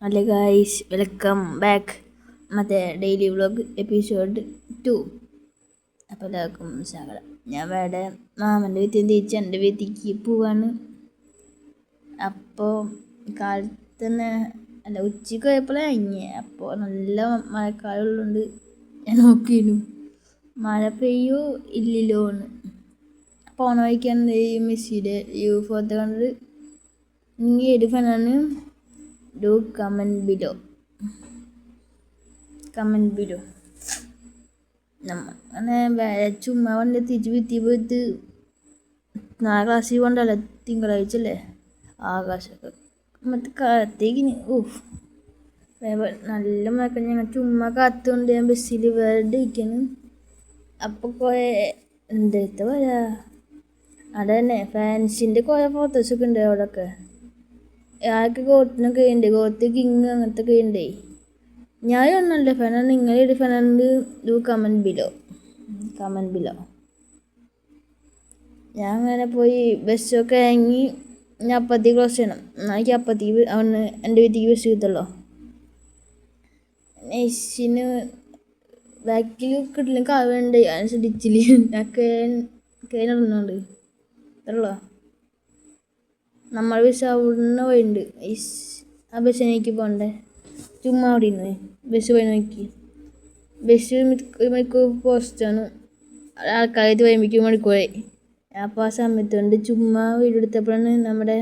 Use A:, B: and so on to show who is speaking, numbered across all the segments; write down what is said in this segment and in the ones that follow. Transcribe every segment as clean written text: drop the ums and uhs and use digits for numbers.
A: Hello guys, welcome back മറ്റേ daily vlog episode 2. അപ്പോൾ എല്ലാവർക്കും സ്വാഗതം. ഞാൻ വേറെ മാമൻ്റെ വീട്ടിൽ തിരിച്ച് എൻ്റെ വീട്ടിലേക്ക് പോവാണ്. അപ്പോൾ കാലത്ത് തന്നെ അല്ല ഉച്ചയ്ക്ക് പോയപ്പോഴേ കഴിഞ്ഞ്. അപ്പോൾ നല്ല മഴക്കാലമുള്ളതുകൊണ്ട് ഞാൻ നോക്കിയിരുന്നു മഴ പെയ്യോ ഇല്ലല്ലോ എന്ന്. പോണ വഴിക്കാണ് ഈ മെസ്സിയുടെ ഫോട്ടോ കണ്ടത്. നിങ്ങൾ ഏത് ഫാനാണ്? Do comment below. അങ്ങനെ ചുമ്മാ വണ്ടി തിരിച്ച് വീട്ടിൽ പോയിട്ട് നാളെ ക്ലാസ്സിൽ കൊണ്ടല്ലേ, തിങ്കളാഴ്ച അല്ലേ. ആകാശമൊക്കെ മറ്റേ കാലത്തേക്കിന് നല്ല മഴക്കം. ഞങ്ങൾ ചുമ്മാ കാത്തുകൊണ്ട് ഞാൻ ബസ്സിൽ വെറുതെ ഇരിക്കുന്നു. അപ്പോൾ കുറേ എന്താ പറയാ, അവിടെ തന്നെ ഫാൻസിൻ്റെ കുറേ ഫോട്ടോസൊക്കെ ഉണ്ട് അവിടെയൊക്കെ. ആർക്ക് ഗോത്തിനൊക്കെ ഉണ്ട്, ഗോത്ത് കിങ് അങ്ങനത്തെ ഒക്കെ ഉണ്ട്. ഞാൻ ഒന്നല്ല ഫാനാണ്. നിങ്ങളൊരു ഫാനാണ്? Do comment below. ഞാൻ അങ്ങനെ പോയി ബസ്സൊക്കെ ഇറങ്ങി ഞാൻ അപ്പത്തേക്ക് ക്രോസ് ചെയ്യണം. എനിക്ക് അപ്പത്തേക്ക് അവന് എൻ്റെ വീട്ടിലേക്ക് ബസ് കിട്ടുമല്ലോ. നെസ്സിന് ബാക്കിൽ കിട്ടില്ല കാവുണ്ട്. ഞാൻ ശ്രദ്ധിച്ചില്ല. ഞാൻ കേടുന്നുണ്ട് അത്രയുള്ളൂ. നമ്മളെ ബസ് അവിടുന്ന് പോയിട്ടുണ്ട്. ആ ബസ് എനിക്ക് പോകണ്ടേ. ചുമ്മാ അവിടെ ഇരുന്ന് ബസ് പോയി നോക്കി. ബസ് മണിക്കൂർ പോസ്റ്റാണ്. ആൾക്കാരായിട്ട് വരുമ്പോഴേക്കും മണിക്കൂറായി. അപ്പോൾ ആ സമയത്ത് കൊണ്ട് ചുമ്മാ വീഡിയോ എടുത്തപ്പോഴാണ് നമ്മുടെ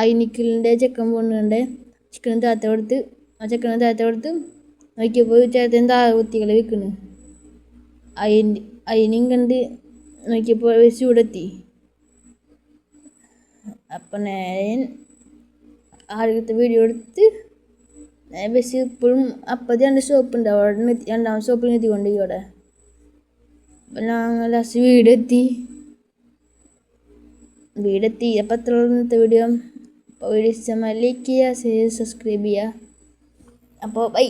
A: അയിനിക്കലിൻ്റെ ചെക്കൻ പോകുന്നുണ്ട്. ചിക്കനും താത്ത കൊടുത്ത് നോക്കിയപ്പോൾ ചേട്ടൻ താഴെ കുത്തികളെ വിൽക്കുന്നു. അയിനും കണ്ട് നോക്കിയപ്പോൾ ബസ് ഇവിടെ എത്തി. അപ്പം ഞാൻ ആദ്യത്തെ വീഡിയോ എടുത്ത് ബസ് ഇപ്പോഴും അപ്പത്തെ 2 സ്റ്റോപ്പുണ്ട്. അവിടെ രണ്ടാമത്തെ സ്റ്റോപ്പിൽ എത്തിക്കൊണ്ട് ഇവിടെ. അപ്പം ഞങ്ങൾ ലാസ്റ്റ് വീടെത്തി. അപ്പം അത്ര ഇന്നത്തെ വീഡിയോ. അപ്പോൾ വീഡിയോ ഇഷ്ടമായി ലൈക്ക് ചെയ്യുക, സബ്സ്ക്രൈബ് ചെയ്യുക. അപ്പോൾ ബൈ.